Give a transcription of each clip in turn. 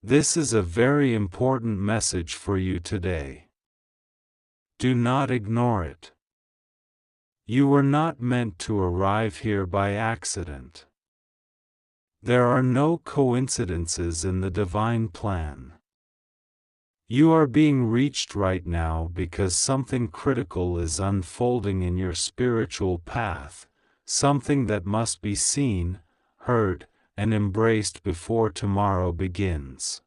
This is a very important message for you today. Do not ignore it. You were not meant to arrive here by accident. There are no coincidences in the divine plan. You are being reached right now because something critical is unfolding in your spiritual path, something that must be seen, heard, and embraced before tomorrow begins.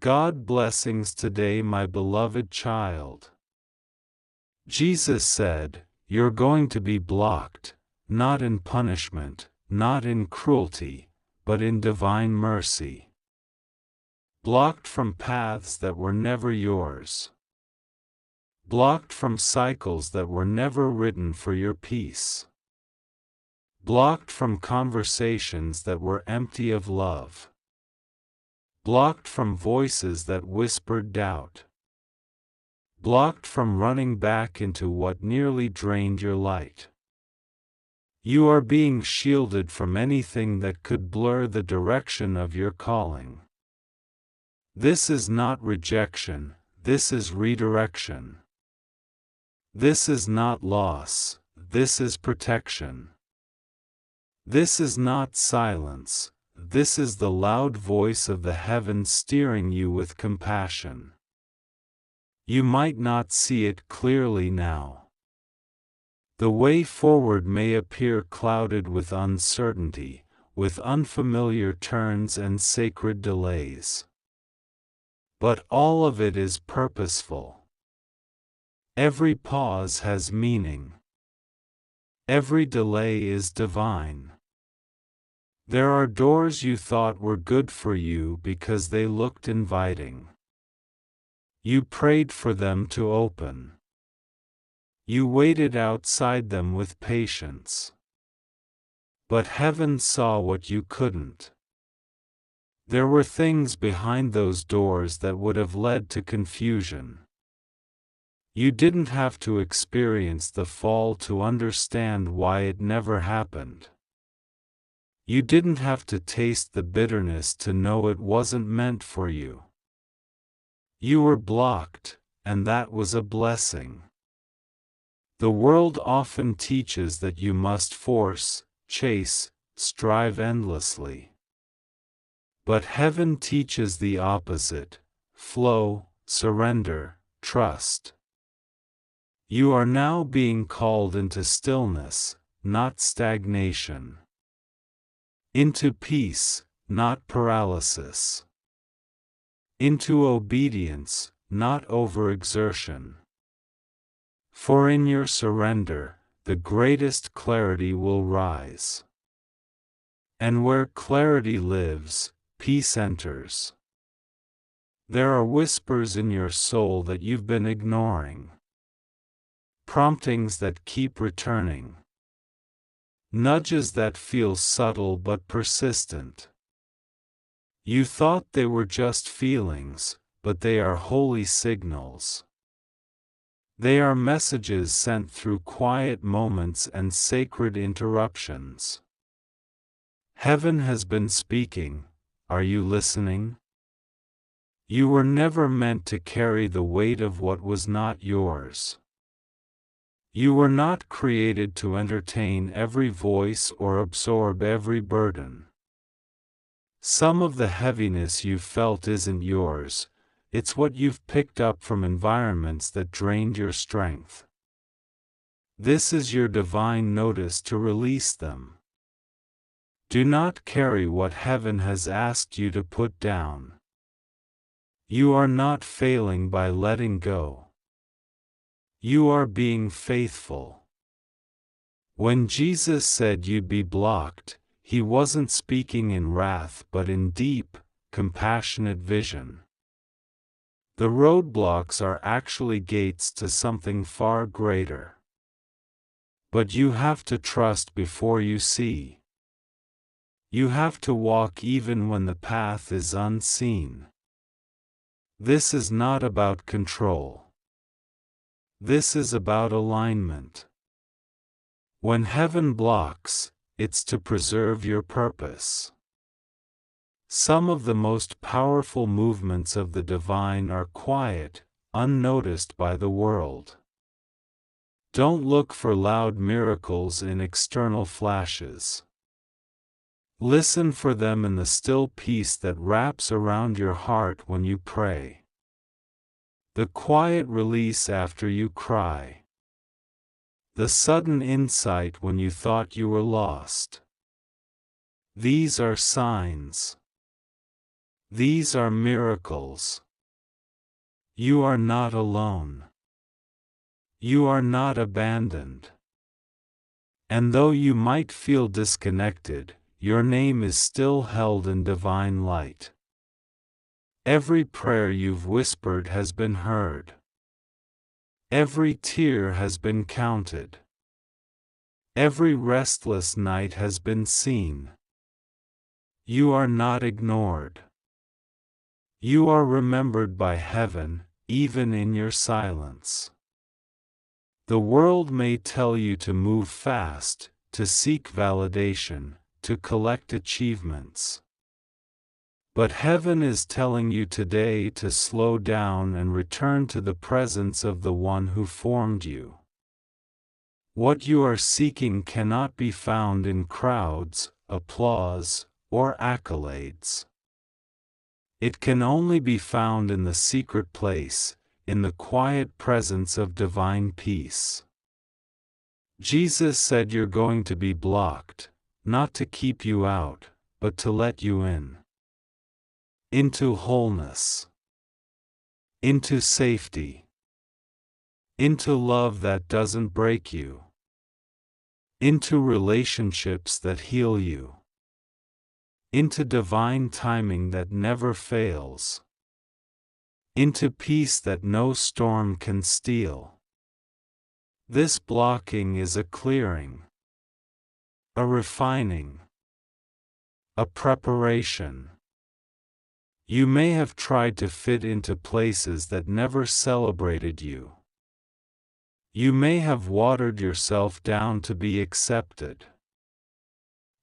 God blessings today, my beloved child. Jesus said, "You're going to be blocked, not in punishment, not in cruelty, but in divine mercy. Blocked from paths that were never yours. Blocked from cycles that were never written for your peace. Blocked from conversations that were empty of love. Blocked from voices that whispered doubt. Blocked from running back into what nearly drained your light. You are being shielded from anything that could blur the direction of your calling. This is not rejection, this is redirection. This is not loss, this is protection. This is not silence, this is the loud voice of the heavens steering you with compassion. You might not see it clearly now. The way forward may appear clouded with uncertainty, with unfamiliar turns and sacred delays. But all of it is purposeful. Every pause has meaning. Every delay is divine. There are doors you thought were good for you because they looked inviting. You prayed for them to open. You waited outside them with patience. But heaven saw what you couldn't. There were things behind those doors that would have led to confusion. You didn't have to experience the fall to understand why it never happened. You didn't have to taste the bitterness to know it wasn't meant for you. You were blocked, and that was a blessing. The world often teaches that you must force, chase, strive endlessly. But heaven teaches the opposite: flow, surrender, trust. You are now being called into stillness, not stagnation. Into peace, not paralysis. Into obedience, not overexertion. For in your surrender, the greatest clarity will rise. And where clarity lives, peace enters. There are whispers in your soul that you've been ignoring. Promptings that keep returning. Nudges that feel subtle but persistent. You thought they were just feelings, but they are holy signals. They are messages sent through quiet moments and sacred interruptions. Heaven has been speaking. Are you listening? You were never meant to carry the weight of what was not yours. You were not created to entertain every voice or absorb every burden. Some of the heaviness you felt isn't yours, it's what you've picked up from environments that drained your strength. This is your divine notice to release them. Do not carry what heaven has asked you to put down. You are not failing by letting go. You are being faithful. When Jesus said you'd be blocked, he wasn't speaking in wrath but in deep, compassionate vision. The roadblocks are actually gates to something far greater. But you have to trust before you see. You have to walk even when the path is unseen. This is not about control. This is about alignment. When heaven blocks, it's to preserve your purpose. Some of the most powerful movements of the divine are quiet, unnoticed by the world. Don't look for loud miracles in external flashes. Listen for them in the still peace that wraps around your heart when you pray. The quiet release after you cry. The sudden insight when you thought you were lost. These are signs. These are miracles. You are not alone. You are not abandoned. And though you might feel disconnected, your name is still held in divine light. Every prayer you've whispered has been heard. Every tear has been counted. Every restless night has been seen. You are not ignored. You are remembered by heaven, even in your silence. The world may tell you to move fast, to seek validation, to collect achievements. But heaven is telling you today to slow down and return to the presence of the one who formed you. What you are seeking cannot be found in crowds, applause, or accolades. It can only be found in the secret place, in the quiet presence of divine peace. Jesus said you're going to be blocked, not to keep you out, but to let you in. Into wholeness. Into safety. Into love that doesn't break you. Into relationships that heal you. Into divine timing that never fails. Into peace that no storm can steal. This blocking is a clearing. A refining. A preparation. You may have tried to fit into places that never celebrated you. You may have watered yourself down to be accepted.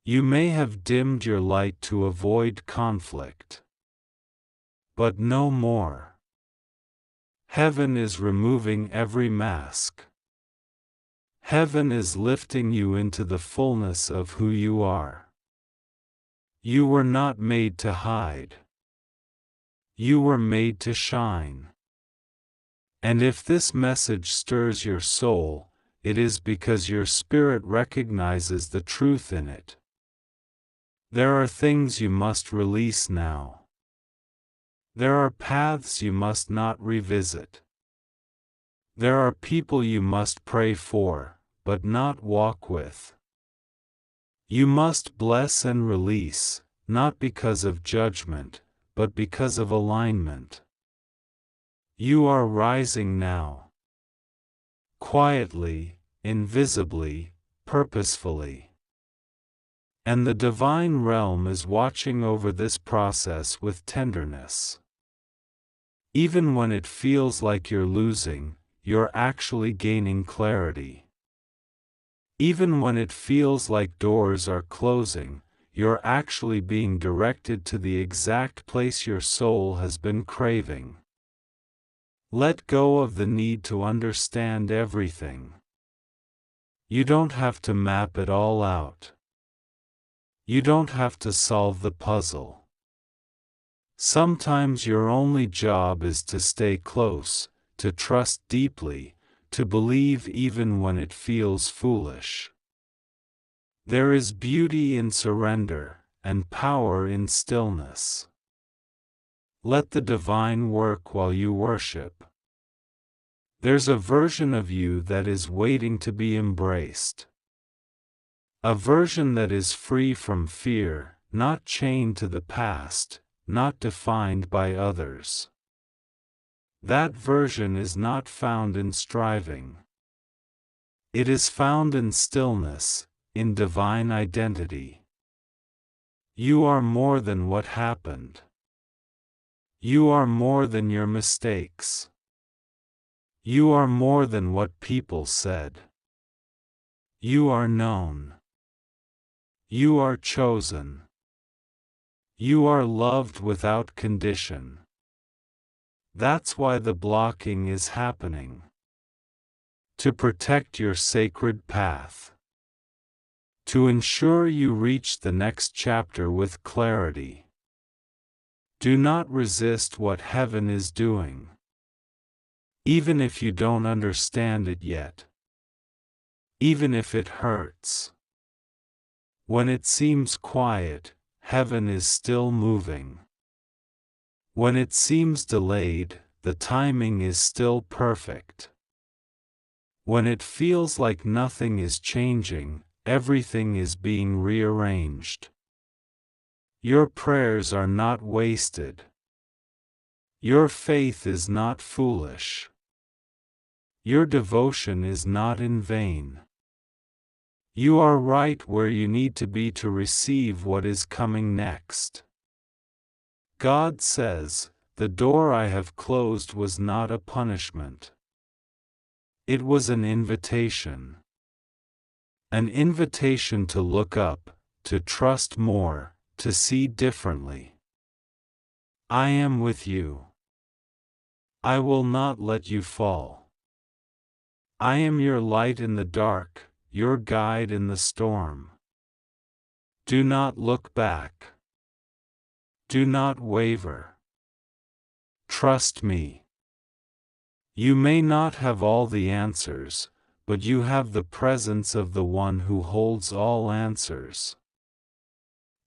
You may have dimmed your light to avoid conflict. But no more. Heaven is removing every mask. Heaven is lifting you into the fullness of who you are. You were not made to hide. You were made to shine. And if this message stirs your soul, it is because your spirit recognizes the truth in it. There are things you must release now. There are paths you must not revisit. There are people you must pray for, but not walk with. You must bless and release, not because of judgment, but because of alignment. You are rising now. Quietly, invisibly, purposefully. And the divine realm is watching over this process with tenderness. Even when it feels like you're losing, you're actually gaining clarity. Even when it feels like doors are closing, you're actually being directed to the exact place your soul has been craving. Let go of the need to understand everything. You don't have to map it all out. You don't have to solve the puzzle. Sometimes your only job is to stay close, to trust deeply, to believe even when it feels foolish. There is beauty in surrender, and power in stillness. Let the divine work while you worship. There's a version of you that is waiting to be embraced. A version that is free from fear, not chained to the past, not defined by others. That version is not found in striving. It is found in stillness, in divine identity. You are more than what happened. You are more than your mistakes. You are more than what people said. You are known. You are chosen. You are loved without condition. That's why the blocking is happening. To protect your sacred path. To ensure you reach the next chapter with clarity. Do not resist what heaven is doing. Even if you don't understand it yet. Even if it hurts. When it seems quiet, heaven is still moving. When it seems delayed, the timing is still perfect. When it feels like nothing is changing, everything is being rearranged. Your prayers are not wasted. Your faith is not foolish. Your devotion is not in vain. You are right where you need to be to receive what is coming next. God says, "The door I have closed was not a punishment. It was an invitation. An invitation to look up, to trust more, to see differently. I am with you. I will not let you fall. I am your light in the dark, your guide in the storm. Do not look back. Do not waver. Trust me. You may not have all the answers, but you have the presence of the one who holds all answers.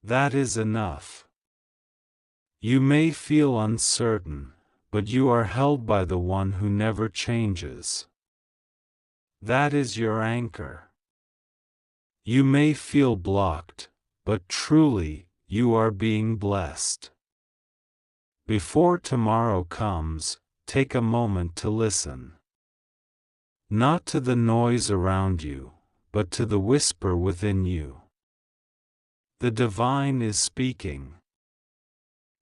That is enough. You may feel uncertain, but you are held by the one who never changes. That is your anchor. You may feel blocked, but truly, you are being blessed. Before tomorrow comes, take a moment to listen. Not to the noise around you, but to the whisper within you. The divine is speaking.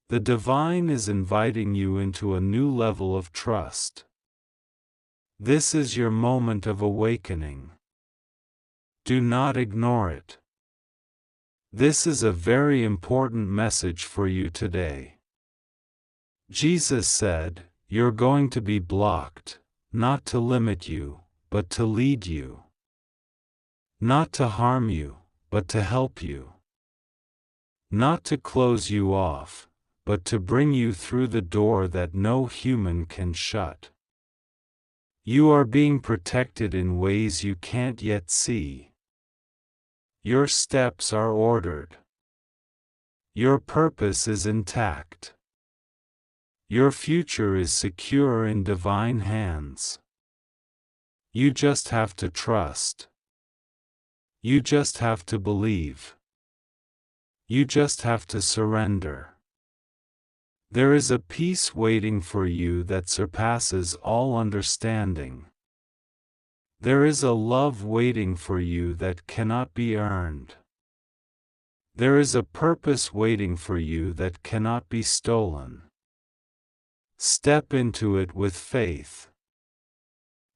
The divine is inviting you into a new level of trust. This is your moment of awakening. Do not ignore it. This is a very important message for you today. Jesus said, "You're going to be blocked, not to limit you, but to lead you. Not to harm you, but to help you. Not to close you off, but to bring you through the door that no human can shut. You are being protected in ways you can't yet see. Your steps are ordered. Your purpose is intact. Your future is secure in divine hands. You just have to trust. You just have to believe. You just have to surrender. There is a peace waiting for you that surpasses all understanding. There is a love waiting for you that cannot be earned. There is a purpose waiting for you that cannot be stolen. Step into it with faith.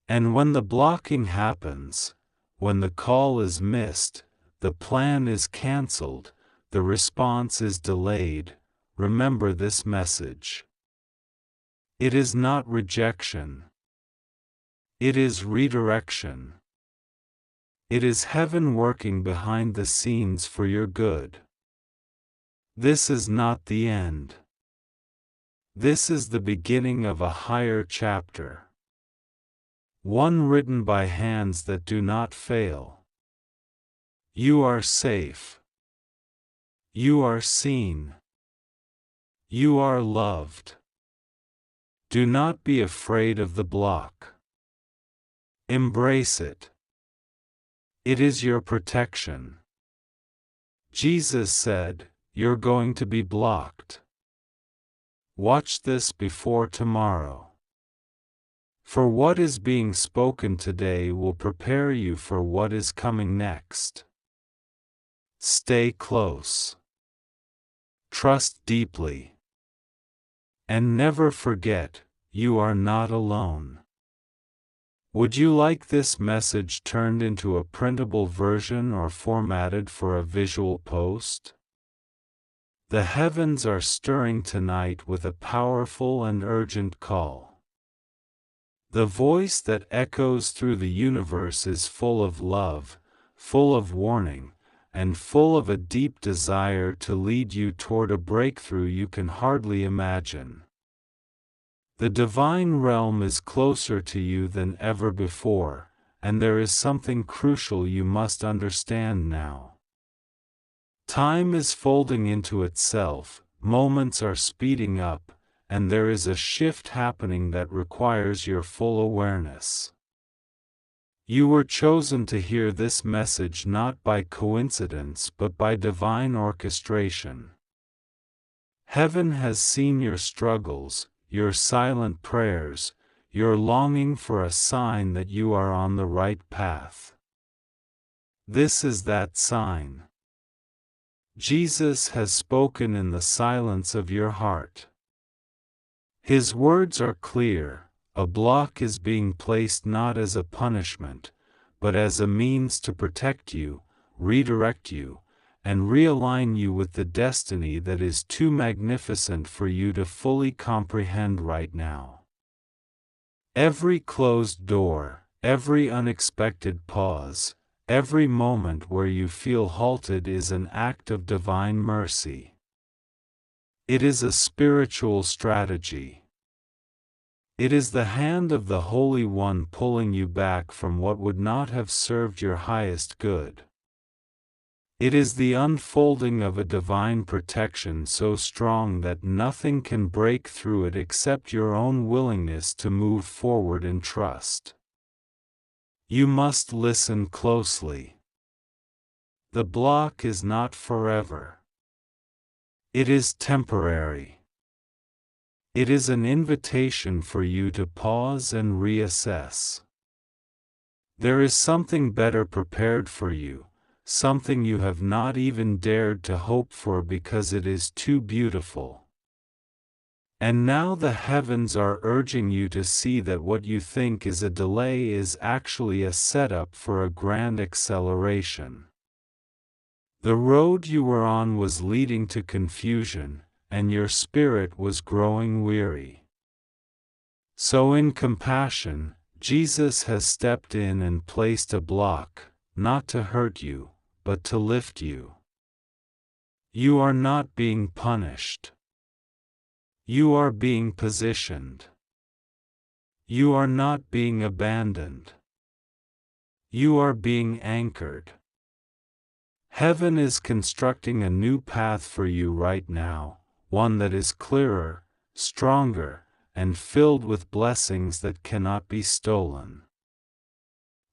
And when the blocking happens, when the call is missed, the plan is cancelled, the response is delayed, remember this message. It is not rejection. It is redirection. It is heaven working behind the scenes for your good. This is not the end. This is the beginning of a higher chapter. One written by hands that do not fail. You are safe. You are seen. You are loved. Do not be afraid of the block. Embrace it. It is your protection. Jesus said, "You're going to be blocked. Watch this before tomorrow." For what is being spoken today will prepare you for what is coming next. Stay close. Trust deeply. And never forget, you are not alone. Would you like this message turned into a printable version or formatted for a visual post? The heavens are stirring tonight with a powerful and urgent call. The voice that echoes through the universe is full of love, full of warning, and full of a deep desire to lead you toward a breakthrough you can hardly imagine. The divine realm is closer to you than ever before, and there is something crucial you must understand now. Time is folding into itself, moments are speeding up, and there is a shift happening that requires your full awareness. You were chosen to hear this message not by coincidence but by divine orchestration. Heaven has seen your struggles, your silent prayers, your longing for a sign that you are on the right path. This is that sign. Jesus has spoken in the silence of your heart. His words are clear: a block is being placed not as a punishment, but as a means to protect you, redirect you, and realign you with the destiny that is too magnificent for you to fully comprehend right now. Every closed door, every unexpected pause, every moment where you feel halted is an act of divine mercy. It is a spiritual strategy. It is the hand of the Holy One pulling you back from what would not have served your highest good. It is the unfolding of a divine protection so strong that nothing can break through it except your own willingness to move forward in trust. You must listen closely. The block is not forever. It is temporary. It is an invitation for you to pause and reassess. There is something better prepared for you, something you have not even dared to hope for because it is too beautiful. And now the heavens are urging you to see that what you think is a delay is actually a setup for a grand acceleration. The road you were on was leading to confusion, and your spirit was growing weary. So in compassion, Jesus has stepped in and placed a block, not to hurt you, but to lift you. You are not being punished. You are being positioned. You are not being abandoned. You are being anchored. Heaven is constructing a new path for you right now, one that is clearer, stronger, and filled with blessings that cannot be stolen.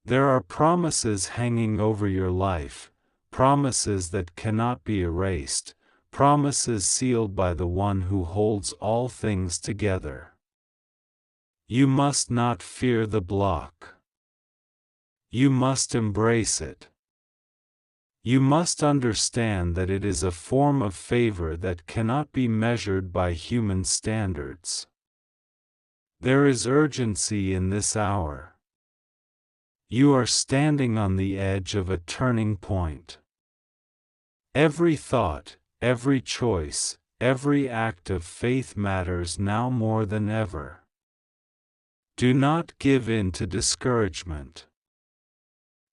There are promises hanging over your life, promises that cannot be erased, promises sealed by the one who holds all things together. You must not fear the block. You must embrace it. You must understand that it is a form of favor that cannot be measured by human standards. There is urgency in this hour. You are standing on the edge of a turning point. Every thought, every choice, every act of faith matters now more than ever. Do not give in to discouragement.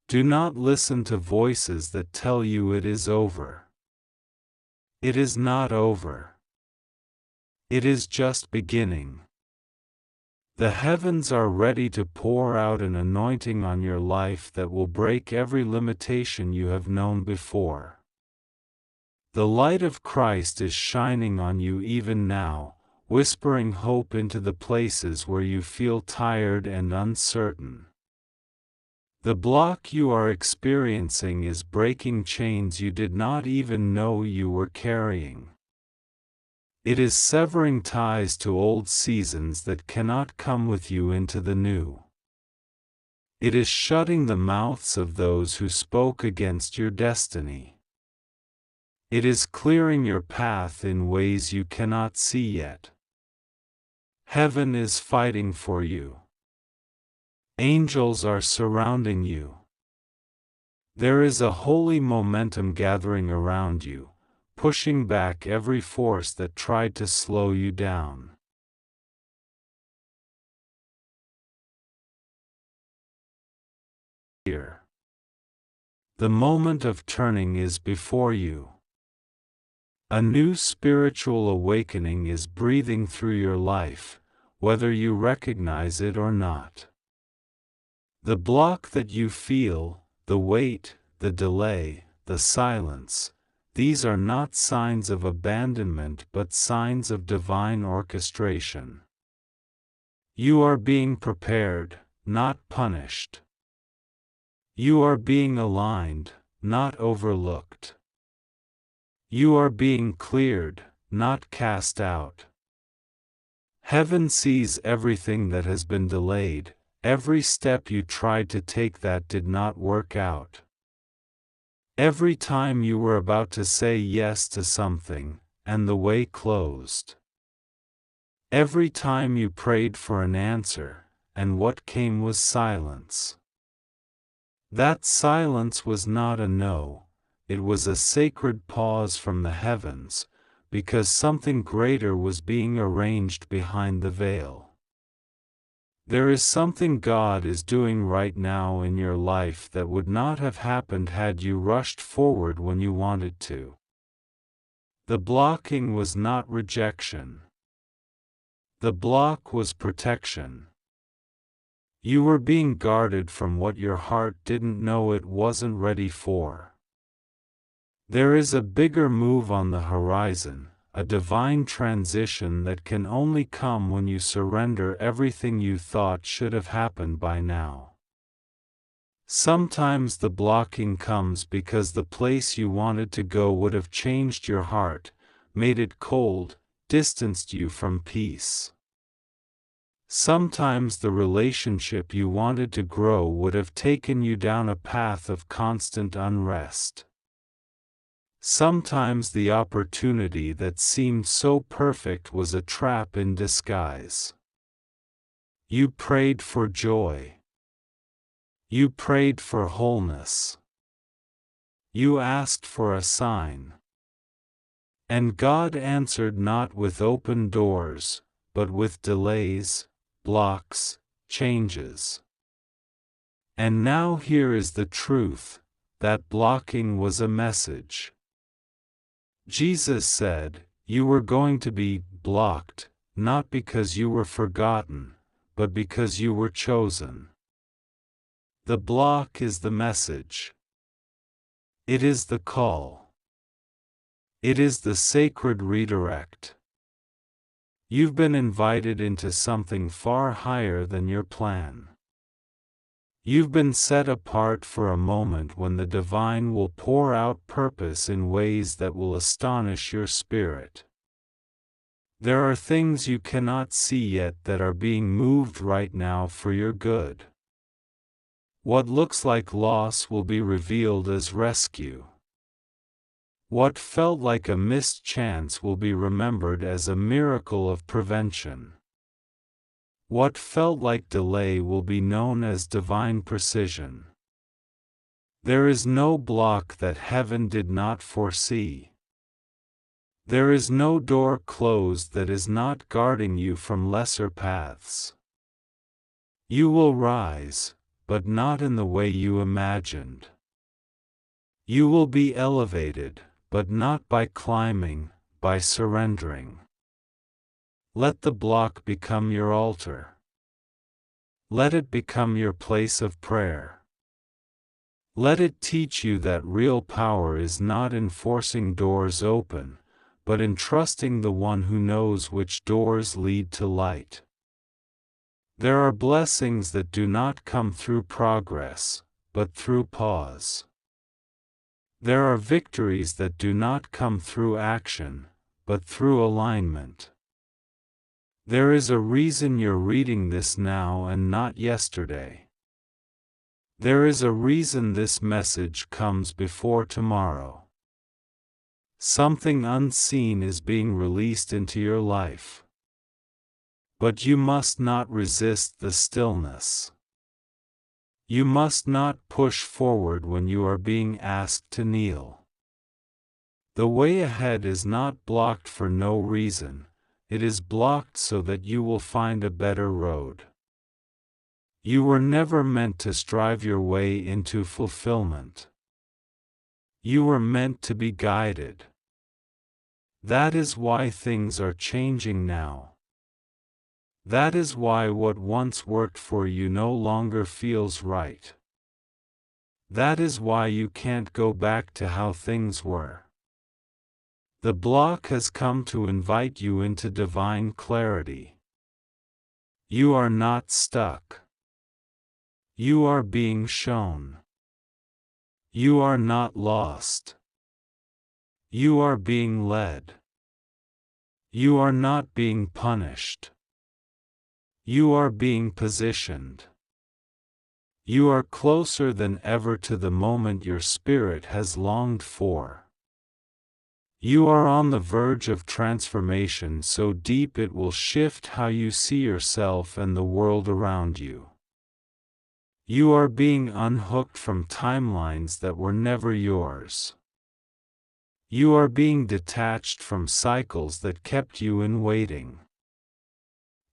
Do not listen to voices that tell you it is over. It is not over. It is just beginning. The heavens are ready to pour out an anointing on your life that will break every limitation you have known before. The light of Christ is shining on you even now, whispering hope into the places where you feel tired and uncertain. The block you are experiencing is breaking chains you did not even know you were carrying. It is severing ties to old seasons that cannot come with you into the new. It is shutting the mouths of those who spoke against your destiny. It is clearing your path in ways you cannot see yet. Heaven is fighting for you. Angels are surrounding you. There is a holy momentum gathering around you, pushing back every force that tried to slow you down. Here. The moment of turning is before you. A new spiritual awakening is breathing through your life, whether you recognize it or not. The block that you feel, the weight, the delay, the silence, these are not signs of abandonment but signs of divine orchestration. You are being prepared, not punished. You are being aligned, not overlooked. You are being cleared, not cast out. Heaven sees everything that has been delayed, every step you tried to take that did not work out. Every time you were about to say yes to something, and the way closed. Every time you prayed for an answer, and what came was silence. That silence was not a no. It was a sacred pause from the heavens, because something greater was being arranged behind the veil. There is something God is doing right now in your life that would not have happened had you rushed forward when you wanted to. The blocking was not rejection. The block was protection. You were being guarded from what your heart didn't know it wasn't ready for. There is a bigger move on the horizon, a divine transition that can only come when you surrender everything you thought should have happened by now. Sometimes the blocking comes because the place you wanted to go would have changed your heart, made it cold, distanced you from peace. Sometimes the relationship you wanted to grow would have taken you down a path of constant unrest. Sometimes the opportunity that seemed so perfect was a trap in disguise. You prayed for joy. You prayed for wholeness. You asked for a sign. And God answered not with open doors, but with delays, blocks, changes. And now here is the truth, that blocking was a message. Jesus said, you were going to be blocked, not because you were forgotten, but because you were chosen. The block is the message. It is the call. It is the sacred redirect. You've been invited into something far higher than your plan. You've been set apart for a moment when the divine will pour out purpose in ways that will astonish your spirit. There are things you cannot see yet that are being moved right now for your good. What looks like loss will be revealed as rescue. What felt like a missed chance will be remembered as a miracle of prevention. What felt like delay will be known as divine precision. There is no block that heaven did not foresee. There is no door closed that is not guarding you from lesser paths. You will rise, but not in the way you imagined. You will be elevated, but not by climbing, by surrendering. Let the block become your altar. Let it become your place of prayer. Let it teach you that real power is not in forcing doors open, but in trusting the one who knows which doors lead to light. There are blessings that do not come through progress, but through pause. There are victories that do not come through action, but through alignment. There is a reason you're reading this now and not yesterday. There is a reason this message comes before tomorrow. Something unseen is being released into your life. But you must not resist the stillness. You must not push forward when you are being asked to kneel. The way ahead is not blocked for no reason, it is blocked so that you will find a better road. You were never meant to strive your way into fulfillment. You were meant to be guided. That is why things are changing now. That is why what once worked for you no longer feels right. That is why you can't go back to how things were. The block has come to invite you into divine clarity. You are not stuck. You are being shown. You are not lost. You are being led. You are not being punished. You are being positioned. You are closer than ever to the moment your spirit has longed for. You are on the verge of transformation so deep it will shift how you see yourself and the world around you. You are being unhooked from timelines that were never yours. You are being detached from cycles that kept you in waiting.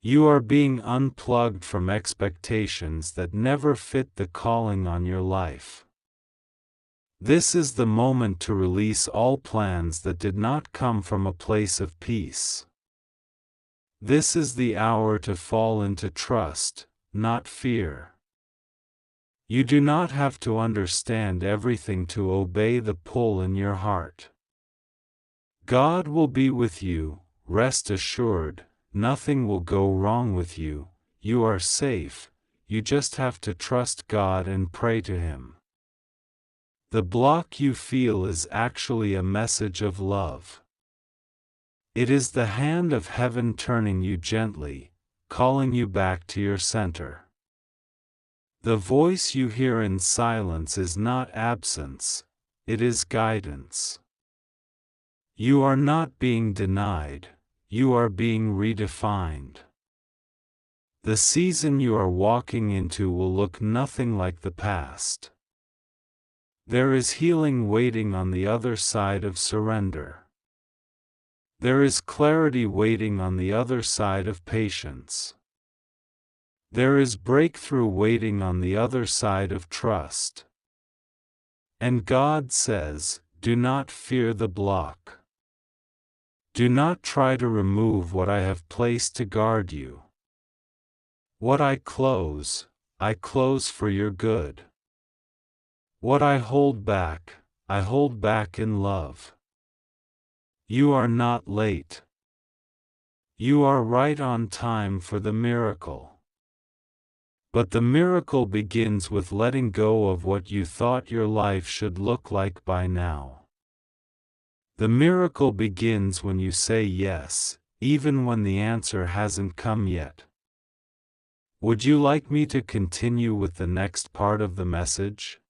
You are being unplugged from expectations that never fit the calling on your life. This is the moment to release all plans that did not come from a place of peace. This is the hour to fall into trust, not fear. You do not have to understand everything to obey the pull in your heart. God will be with you, rest assured, nothing will go wrong with you, you are safe, you just have to trust God and pray to Him. The block you feel is actually a message of love. It is the hand of heaven turning you gently, calling you back to your center. The voice you hear in silence is not absence, it is guidance. You are not being denied, you are being redefined. The season you are walking into will look nothing like the past. There is healing waiting on the other side of surrender. There is clarity waiting on the other side of patience. There is breakthrough waiting on the other side of trust. And God says, do not fear the block. Do not try to remove what I have placed to guard you. What I close for your good. What I hold back in love. You are not late. You are right on time for the miracle. But the miracle begins with letting go of what you thought your life should look like by now. The miracle begins when you say yes, even when the answer hasn't come yet. Would you like me to continue with the next part of the message?